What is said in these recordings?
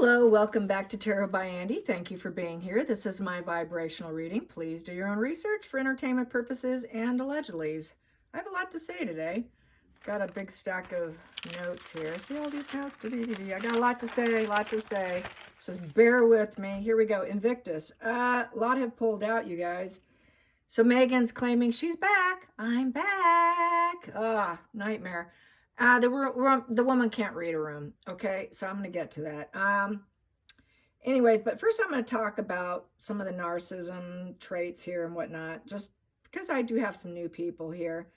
Hello, welcome back to Tarot by Andy. Thank you for being here. This is my vibrational reading. Please do your own research for entertainment purposes and allegedlys. I have a lot to say today. Got a big stack of notes here. See all these notes? I got a lot to say, So just bear with me. Here we go. Invictus. A lot have pulled out, you guys. So Megan's claiming she's back. I'm back. Nightmare. The woman can't read a room. Okay, so I'm going to get to that. Anyways, but first I'm going to talk about some of the narcissism traits here and whatnot, just because I do have some new people here.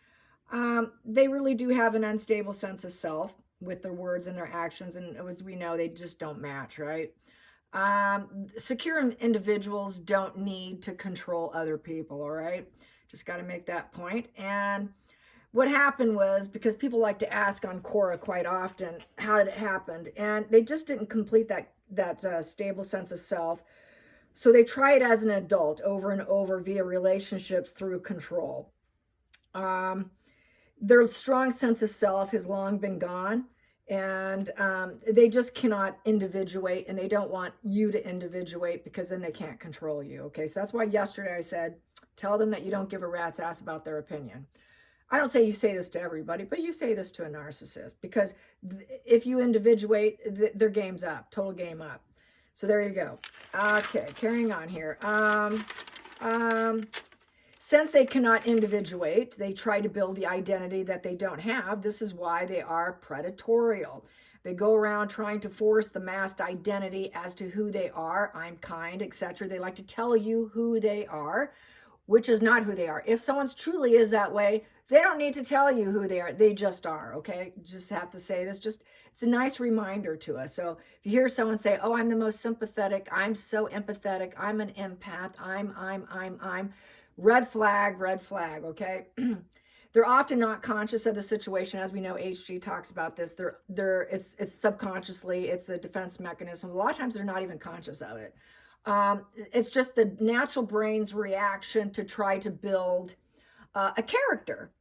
They really do have an unstable sense of self with their words and their actions, and as we know, they just don't match, right? Secure individuals don't need to control other people, all right? Just got to make that point. And what happened was, because people like to ask on Quora quite often, how did it happen? And they just didn't complete that stable sense of self. So they try it as an adult over and over via relationships through control. Their strong sense of self has long been gone, and they just cannot individuate, and they don't want you to individuate because then they can't control you. Okay, so that's why yesterday I said, tell them that you don't give a rat's ass about their opinion. I don't say you say this to everybody, but you say this to a narcissist, because if you individuate, their game's up, total game up. So there you go. Okay, carrying on here. Since they cannot individuate, they try to build the identity that they don't have. This is why they are predatorial. They go around trying to force the masked identity as to who they are. I'm kind, etc. They like to tell you who they are, which is not who they are. If someone's truly is that way, they don't need to tell you who they are. They just are, okay? Just have to say this. It's a nice reminder to us. So if you hear someone say, oh, I'm the most sympathetic, I'm so empathetic, I'm an empath, I'm, red flag, okay? They're often not conscious of the situation. As we know, HG talks about this. It's subconsciously, it's a defense mechanism. A lot of times they're not even conscious of it. It's just the natural brain's reaction to try to build a character,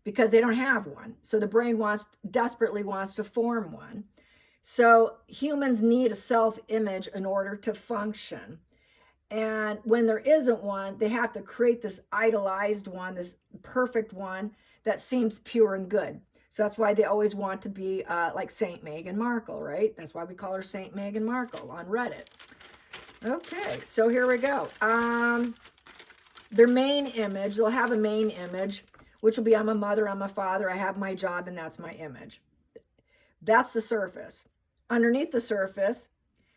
because they don't have one. So the brain desperately wants to form one. So humans need a self-image in order to function. And when there isn't one, they have to create this idolized one, this perfect one that seems pure and good. So that's why they always want to be like Saint Meghan Markle, right? That's why we call her Saint Meghan Markle on Reddit. Okay, so here we go. Their main image, they'll have a main image, which will be, I'm a mother, I'm a father, I have my job, and that's my image. That's the surface. Underneath the surface,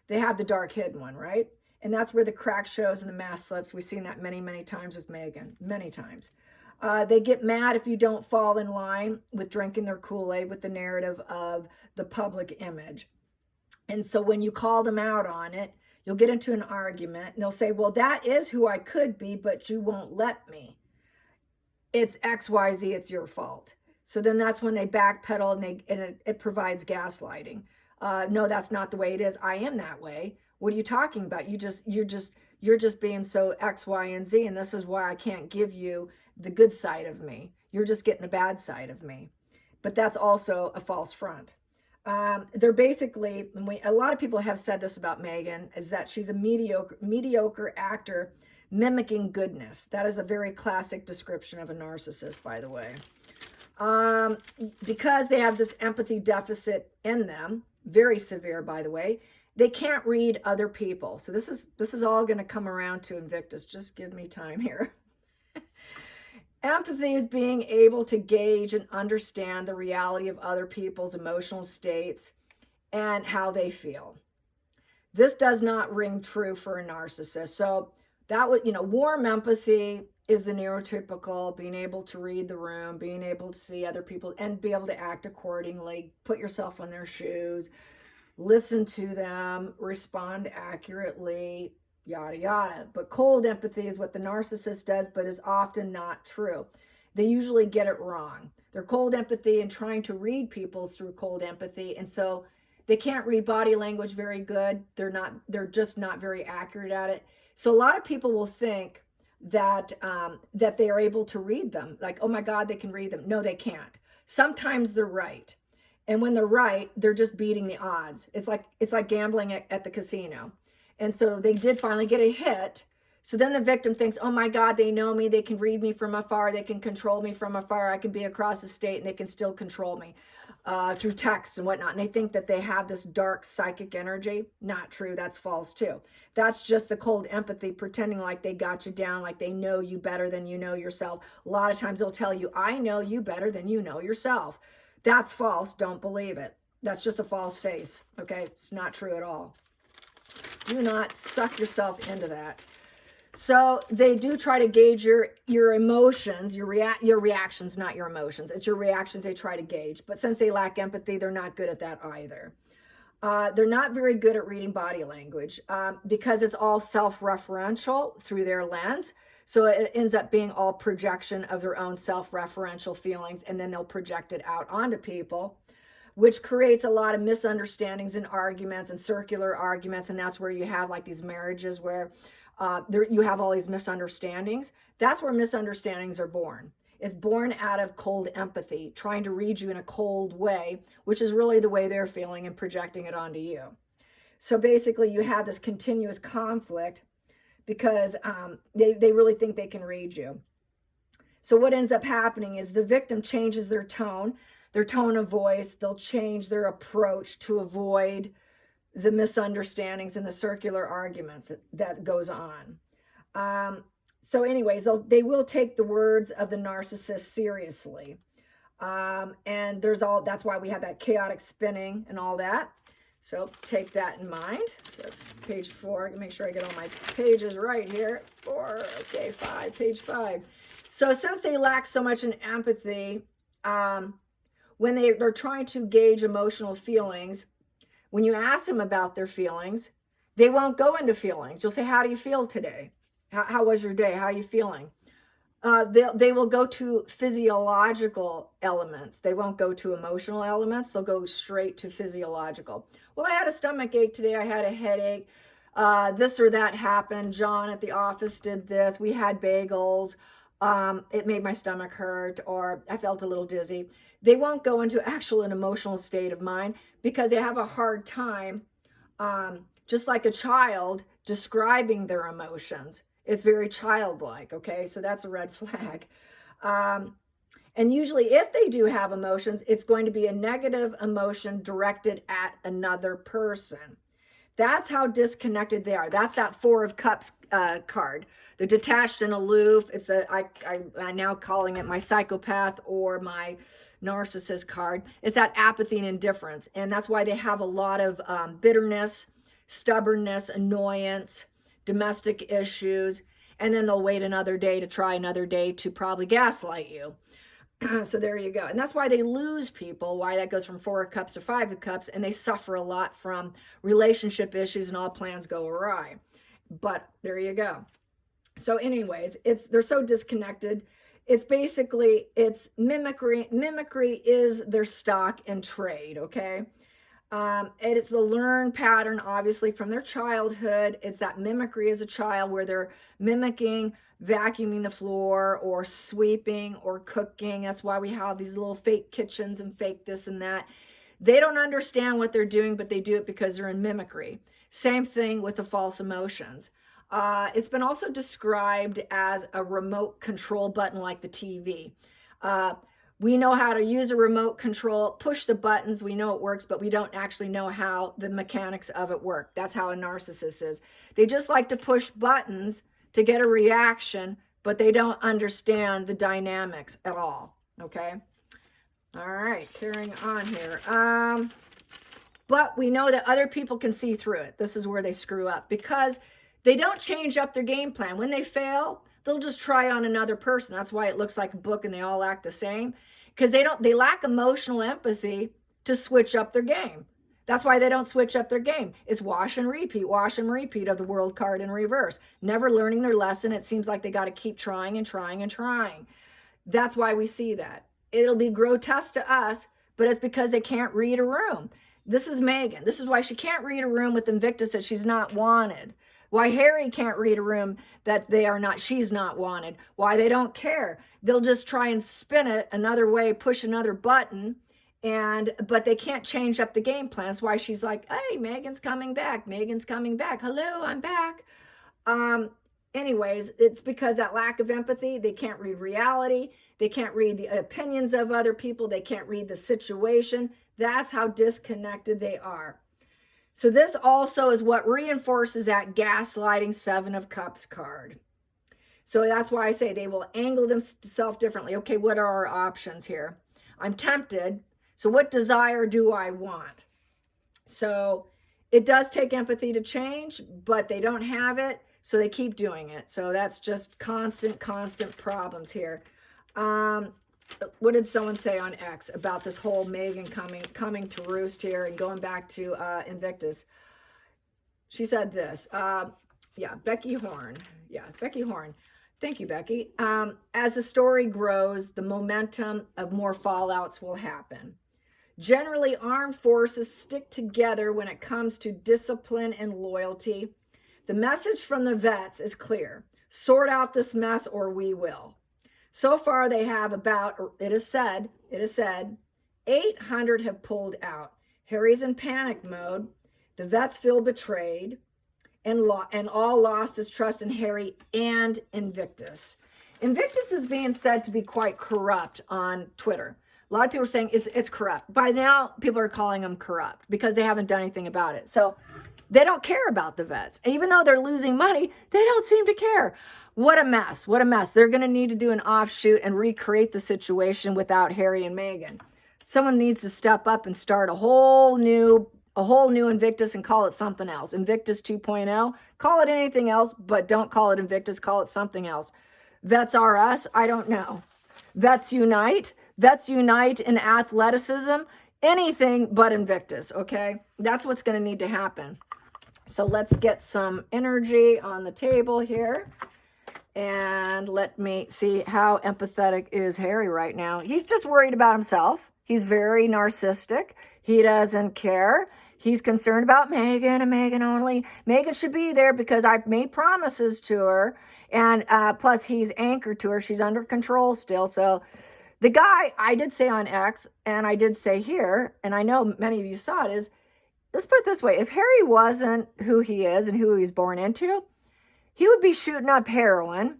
they have the dark hidden one, right? And that's where the crack shows and the mask slips. We've seen that many, many times with Meghan, many times. They get mad if you don't fall in line with drinking their Kool-Aid with the narrative of the public image. And so when you call them out on it, you'll get into an argument, and they'll say, well, that is who I could be, but you won't let me. It's XYZ, it's your fault. So then that's when they backpedal, and it provides gaslighting. No, that's not the way it is. I am that way. What are you talking about? You're just being so X, Y, and Z, and this is why I can't give you the good side of me. You're just getting the bad side of me. But that's also a false front. They're basically, a lot of people have said this about Meghan, is that she's a mediocre actor mimicking goodness. That is a very classic description of a narcissist, by the way. Because they have this empathy deficit in them, very severe, by the way, they can't read other people. So this is all going to come around to Invictus. Just give me time here. Empathy is being able to gauge and understand the reality of other people's emotional states and how they feel. This does not ring true for a narcissist. So that would, warm empathy is the neurotypical, being able to read the room, being able to see other people and be able to act accordingly, put yourself in their shoes, listen to them, respond accurately, yada, yada. But cold empathy is what the narcissist does, but is often not true. They usually get it wrong. They're cold empathy and trying to read people through cold empathy. And so they can't read body language very good. They're just not very accurate at it. So a lot of people will think that they are able to read them. Like, oh my God, they can read them. No, they can't. Sometimes they're right. And when they're right, they're just beating the odds. It's like gambling at the casino. And so they did finally get a hit. So then the victim thinks, oh my God, they know me. They can read me from afar. They can control me from afar. I can be across the state and they can still control me through text and whatnot. And they think that they have this dark psychic energy. Not true. That's false too. That's just the cold empathy, pretending like they got you down, like they know you better than you know yourself. A lot of times they'll tell you, I know you better than you know yourself. That's false. Don't believe it. That's just a false face. Okay. It's not true at all. Do not suck yourself into that. So they do try to gauge your emotions, your reactions, not your emotions. It's your reactions they try to gauge. But since they lack empathy, they're not good at that either. They're not very good at reading body language because it's all self-referential through their lens. So it ends up being all projection of their own self-referential feelings, and then they'll project it out onto people, which creates a lot of misunderstandings and arguments and circular arguments. And that's where you have like these marriages where you have all these misunderstandings. That's where misunderstandings are born. It's born out of cold empathy, trying to read you in a cold way, which is really the way they're feeling and projecting it onto you. So basically you have this continuous conflict because they really think they can read you. So what ends up happening is the victim changes their tone of voice. They'll change their approach to avoid the misunderstandings and the circular arguments that goes on. So anyways, they will take the words of the narcissist seriously. And that's why we have that chaotic spinning and all that. So take that in mind. So that's page 4. Make sure I get all my pages right here. 4, okay, 5, page 5. So since they lack so much in empathy, when they're trying to gauge emotional feelings, when you ask them about their feelings, they won't go into feelings. You'll say, how do you feel today? How was your day? How are you feeling? They will go to physiological elements. They won't go to emotional elements. They'll go straight to physiological. Well, I had a stomach ache today. I had a headache. This or that happened. John at the office did this. We had bagels. It made my stomach hurt, or I felt a little dizzy. They won't go into an emotional state of mind because they have a hard time, just like a child, describing their emotions. It's very childlike, okay? So that's a red flag. And usually if they do have emotions, it's going to be a negative emotion directed at another person. That's how disconnected they are. That's that 4 of Cups card. The detached and aloof. It's I'm now calling it my psychopath or my narcissist card. It's that apathy and indifference. And that's why they have a lot of bitterness, stubbornness, annoyance, domestic issues. And then they'll wait another day to try another day to probably gaslight you. So there you go. And that's why they lose people, why that goes from 4 of Cups to 5 of Cups, and they suffer a lot from relationship issues and all plans go awry. But there you go. So anyways, they're so disconnected. It's basically, it's mimicry. Mimicry is their stock and trade, okay? It's a learned pattern, obviously, from their childhood. It's that mimicry as a child where they're mimicking vacuuming the floor or sweeping or cooking. That's why we have these little fake kitchens and fake this and that. They don't understand what they're doing, but they do it because they're in mimicry. Same thing with the false emotions. It's been also described as a remote control button like the TV. We know how to use a remote control, push the buttons, we know it works, but we don't actually know how the mechanics of it work. That's how a narcissist is. They just like to push buttons to get a reaction, but they don't understand the dynamics at all, okay? All right, carrying on here. But we know that other people can see through it. This is where they screw up because they don't change up their game plan. When they fail, they'll just try on another person. That's why it looks like a book and they all act the same, because they lack emotional empathy to switch up their game. That's why they don't switch up their game. It's wash and repeat of the world card in reverse. Never learning their lesson. It seems like they got to keep trying and trying and trying. That's why we see that. It'll be grotesque to us, but it's because they can't read a room. This is Megan. This is why she can't read a room with Invictus that she's not wanted. Why Harry can't read a room that she's not wanted. Why they don't care. They'll just try and spin it another way, push another button, But they can't change up the game plan. That's why she's like, hey, Megan's coming back. Megan's coming back. Hello, I'm back. Anyways, it's because that lack of empathy. They can't read reality. They can't read the opinions of other people. They can't read the situation. That's how disconnected they are. So this also is what reinforces that gaslighting Seven of Cups card. So that's why I say they will angle themselves differently. Okay, what are our options here? I'm tempted. So what desire do I want? So it does take empathy to change, but they don't have it, so they keep doing it. So that's just constant problems here. What did someone say on X about this whole Megan coming to roost here and going back to Invictus? She said this. Becky Horn. Yeah, Becky Horn. Thank you, Becky. As the story grows, the momentum of more fallouts will happen. Generally, armed forces stick together when it comes to discipline and loyalty. The message from the vets is clear. Sort out this mess or we will. So far, they have it is said, 800 have pulled out. Harry's in panic mode. The vets feel betrayed and all lost his trust in Harry and Invictus. Invictus is being said to be quite corrupt on Twitter. A lot of people are saying it's corrupt. By now, people are calling them corrupt because they haven't done anything about it. So they don't care about the vets. Even though they're losing money, they don't seem to care. What a mess. What a mess. They're going to need to do an offshoot and recreate the situation without Harry and Meghan. Someone needs to step up and start a whole new Invictus and call it something else. Invictus 2.0. Call it anything else, but don't call it Invictus. Call it something else. Vets are us. I don't know. Vets unite. Vets unite in athleticism. Anything but Invictus, okay? That's what's going to need to happen. So let's get some energy on the table here. And let me see how empathetic is Harry right now. He's just worried about himself. He's very narcissistic. He doesn't care. He's concerned about Meghan and Meghan only. Meghan should be there because I've made promises to her. And plus, he's anchored to her. She's under control still. So the guy, I did say on X, and I did say here, and I know many of you saw it, is, let's put it this way. If Harry wasn't who he is and who he was born into, he would be shooting up heroin.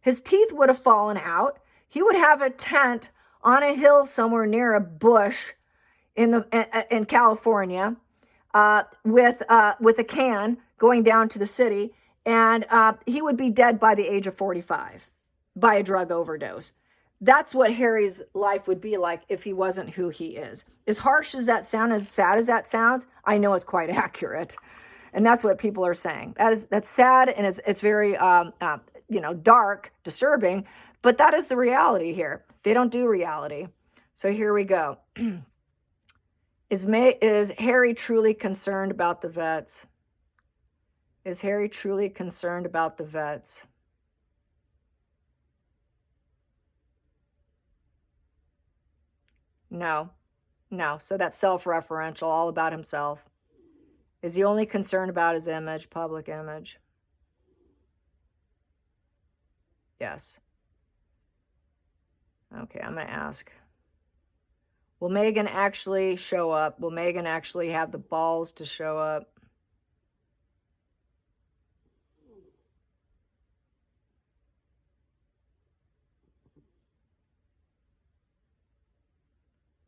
His teeth would have fallen out. He would have a tent on a hill somewhere near a bush in California with a can going down to the city. And he would be dead by the age of 45 by a drug overdose. That's what Harry's life would be like if he wasn't who he is. As harsh as that sounds, as sad as that sounds, I know it's quite accurate. And that's what people are saying. That's sad, and it's very dark, disturbing, but that is the reality here. They don't do reality. So here we go. Is Harry truly concerned about the vets? Is Harry truly concerned about the vets? No. So that's self-referential, all about himself. Is he only concerned about his image, public image? Yes. Okay, I'm going to ask. Will Meghan actually show up? Will Meghan actually have the balls to show up?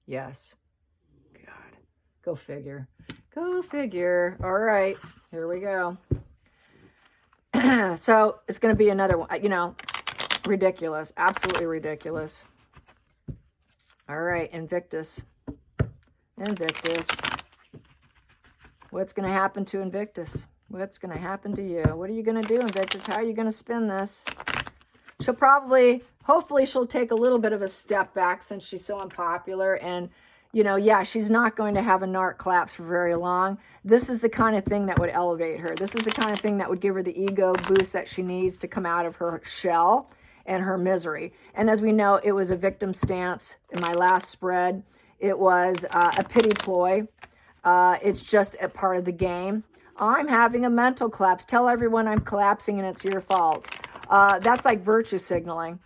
Yes. God. Go figure. Go figure. All right. Here we go. So it's going to be another one, ridiculous. Absolutely ridiculous. All right. Invictus. What's going to happen to Invictus? What's going to happen to you? What are you going to do, Invictus? How are you going to spin this? Hopefully she'll take a little bit of a step back since she's so unpopular. And, she's not going to have a narc collapse for very long. This is the kind of thing that would elevate her. This is the kind of thing that would give her the ego boost that she needs to come out of her shell and her misery. And as we know, it was a victim stance in my last spread. It was a pity ploy. It's just a part of the game. I'm having a mental collapse. Tell everyone I'm collapsing and it's your fault. That's like virtue signaling.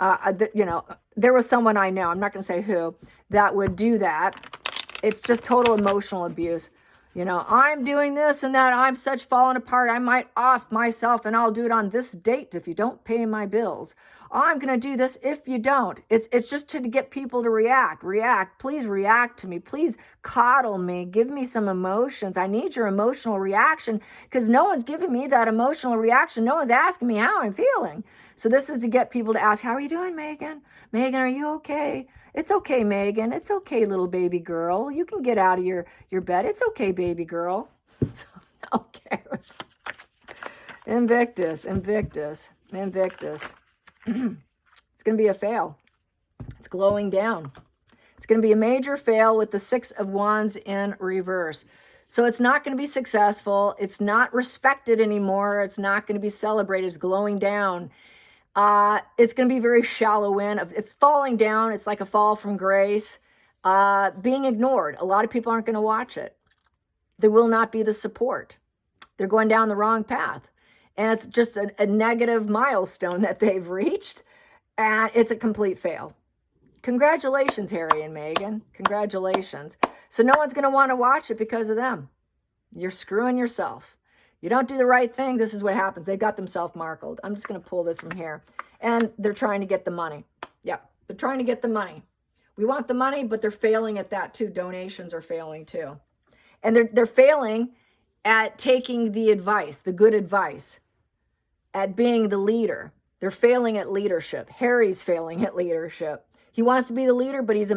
There was someone I know, I'm not going to say who, that would do that. It's just total emotional abuse. You know, I'm doing this and that. I'm such falling apart. I might off myself and I'll do it on this date if you don't pay my bills. I'm going to do this if you don't. It's just to get people to react. Please react to me. Please coddle me. Give me some emotions. I need your emotional reaction because no one's giving me that emotional reaction. No one's asking me how I'm feeling. So this is to get people to ask, how are you doing, Megan? Megan, are you okay? It's okay, Megan. It's okay, little baby girl. You can get out of your bed. It's okay, baby girl. No one cares. Invictus. It's going to be a fail. It's glowing down. It's going to be a major fail with the 6 of Wands in reverse. So it's not going to be successful. It's not respected anymore. It's not going to be celebrated. It's glowing down. It's going to be very shallow in. It's falling down. It's like a fall from grace. Being ignored. A lot of people aren't going to watch it. There will not be the support. They're going down the wrong path. And it's just a negative milestone that they've reached. And it's a complete fail. Congratulations, Harry and Meghan. Congratulations. So no one's going to want to watch it because of them. You're screwing yourself. You don't do the right thing, this is what happens. They've got themselves marked. I'm just going to pull this from here. And they're trying to get the money. Yep, they're trying to get the money. We want the money, but they're failing at that too. Donations are failing too. And they're failing at taking the advice, the good advice, at being the leader. They're failing at leadership. Harry's failing at leadership. He wants to be the leader, but he's a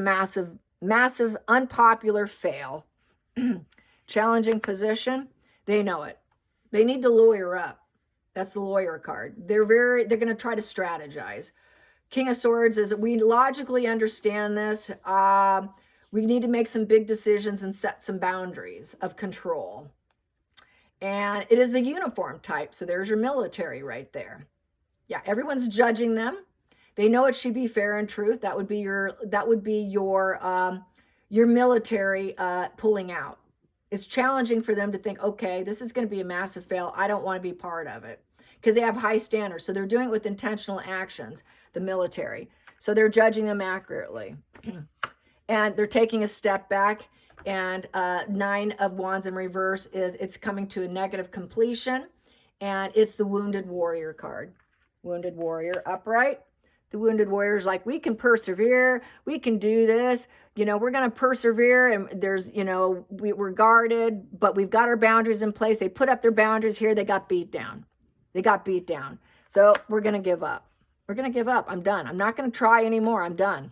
massive, unpopular fail. Challenging position. They know it. They need to lawyer up. That's the lawyer card. They're going to try to strategize. King of Swords is, we logically understand this. We need to make some big decisions and set some boundaries of control. And it is the uniform type. So there's your military right there. Yeah, everyone's judging them. They know it should be fair and truth. That would be your military pulling out. It's challenging for them to think, okay, this is going to be a massive fail. I don't want to be part of it because they have high standards. So they're doing it with intentional actions, the military. So they're judging them accurately. And they're taking a step back. And 9 of Wands in reverse is it's coming to a negative completion. And it's the Wounded Warrior card. Wounded Warrior upright. The Wounded Warrior is like, we can persevere. We can do this. You know, we're going to persevere. And there's, you know, we're guarded, but we've got our boundaries in place. They put up their boundaries here. They got beat down. So we're going to give up. We're going to give up. I'm done. I'm not going to try anymore. I'm done.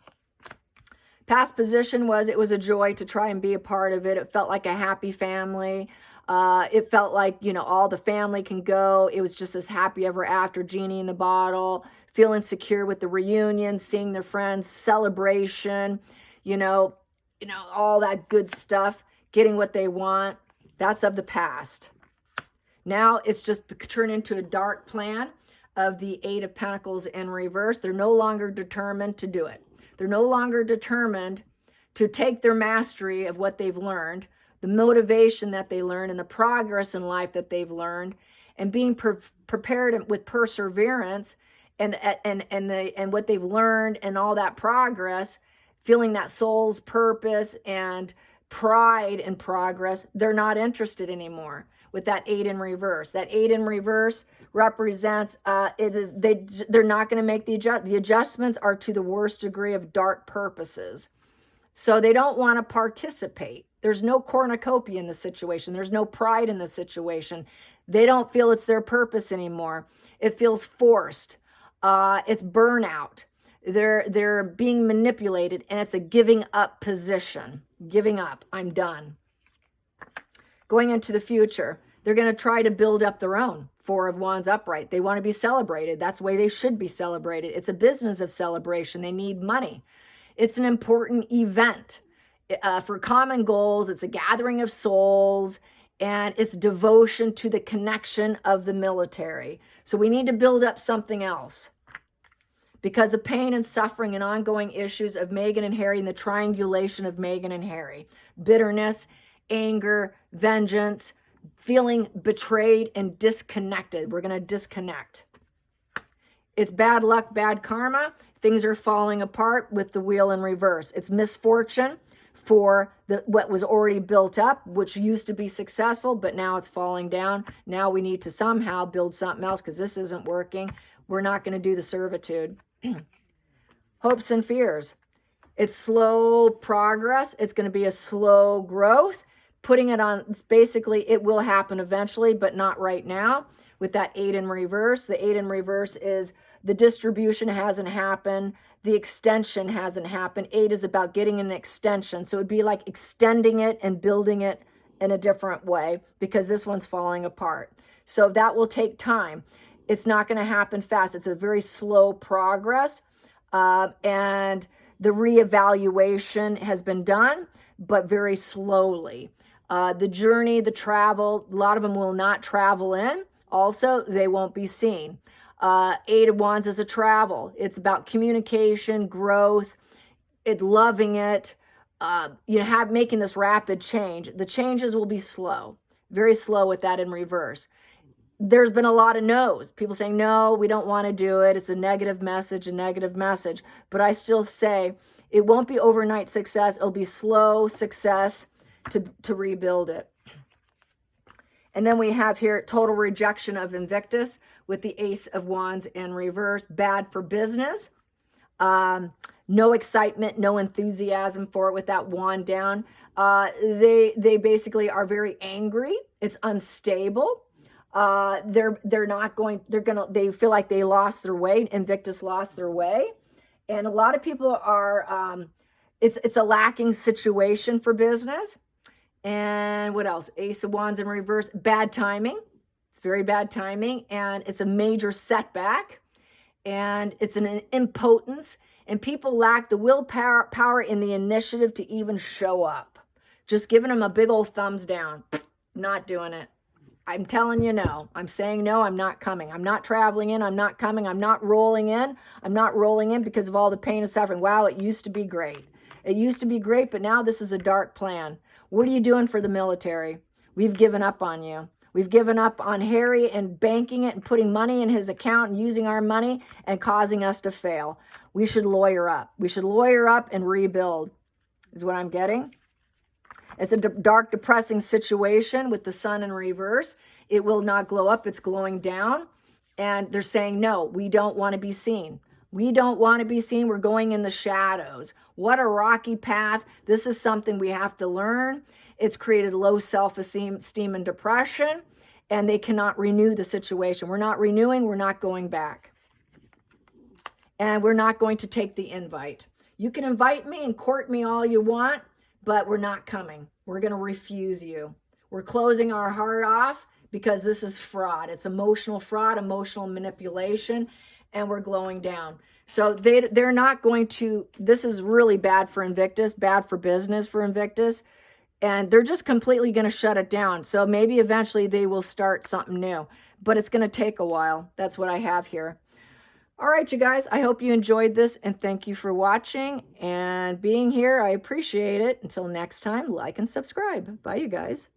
Past position was, it was a joy to try and be a part of it. It felt like a happy family. It felt like, you know, all the family can go. It was just this happy ever after, genie in the bottle, feeling secure with the reunion, seeing their friends, celebration, you know, all that good stuff, getting what they want. That's of the past. Now it's just turned into a dark plan of the 8 of Pentacles in reverse. They're no longer determined to do it. They're no longer determined to take their mastery of what they've learned, the motivation that they learned, and the progress in life that they've learned, and being prepared with perseverance and what they've learned and all that progress, feeling that soul's purpose and pride and progress. They're not interested anymore with that 8 in reverse. That 8 in reverse represents they're not going to make the adjustments are to the worst degree of dark purposes. So they don't want to participate. There's no cornucopia in the situation. There's no pride in the situation. They don't feel it's their purpose anymore. It feels forced. It's burnout. They're being manipulated, and it's a giving up position. Giving up. I'm done. Going into the future, they're going to try to build up their own. 4 of Wands upright. They want to be celebrated. That's the way they should be celebrated. It's a business of celebration. They need money. It's an important event for common goals. It's a gathering of souls, and it's devotion to the connection of the military. So we need to build up something else because of pain and suffering and ongoing issues of Meghan and Harry and the triangulation of Meghan and Harry. Bitterness, anger, vengeance, feeling betrayed and disconnected. We're going to disconnect. It's bad luck, bad karma. Things are falling apart with the wheel in reverse. It's misfortune for what was already built up, which used to be successful, but now it's falling down. Now we need to somehow build something else because this isn't working. We're not going to do the servitude. Hopes and fears. It's slow progress. It's going to be a slow growth. Putting it on, it's basically, it will happen eventually, but not right now. With that 8 in reverse, the 8 in reverse is the distribution hasn't happened. The extension hasn't happened. 8 is about getting an extension. So it'd be like extending it and building it in a different way because this one's falling apart. So that will take time. It's not going to happen fast. It's a very slow progress. And the reevaluation has been done, but very slowly. The journey, the travel, a lot of them will not travel in. Also, they won't be seen. 8 of Wands is a travel. It's about communication, growth, loving it, making this rapid change. The changes will be slow, very slow with that in reverse. There's been a lot of no's. People saying, no, we don't want to do it. It's a negative message, a negative message. But I still say it won't be overnight success. It'll be slow success to rebuild it. And then we have here total rejection of Invictus with the Ace of Wands in reverse. Bad for business. No excitement, no enthusiasm for it with that wand down. They basically are very angry. It's unstable. They feel like they lost their way. Invictus lost their way. And a lot of people are, it's a lacking situation for business. And what else? Ace of Wands in reverse, bad timing. It's very bad timing. And it's a major setback. And it's an impotence. And people lack the willpower and the initiative to even show up. Just giving them a big old thumbs down. Not doing it. I'm telling you no. I'm saying no, I'm not coming. I'm not traveling in. I'm not coming. I'm not rolling in. I'm not rolling in because of all the pain and suffering. Wow, it used to be great. It used to be great, but now this is a dark plan. What are you doing for the military? We've given up on you. We've given up on Harry and banking it and putting money in his account and using our money and causing us to fail. We should lawyer up. We should lawyer up and rebuild, is what I'm getting. It's a dark, depressing situation with the sun in reverse. It will not glow up. It's glowing down. And they're saying, no, we don't want to be seen. We don't want to be seen. We're going in the shadows. What a rocky path. This is something we have to learn. It's created low self-esteem and depression, and they cannot renew the situation. We're not renewing. We're not going back. And we're not going to take the invite. You can invite me and court me all you want, but we're not coming. We're going to refuse you. We're closing our heart off because this is fraud. It's emotional fraud, emotional manipulation, and we're glowing down. So they're not going to, this is really bad for Invictus, bad for business for Invictus, and they're just completely going to shut it down. So maybe eventually they will start something new, but it's going to take a while. That's what I have here. All right, you guys, I hope you enjoyed this, and thank you for watching and being here. I appreciate it. Until next time, like and subscribe. Bye, you guys.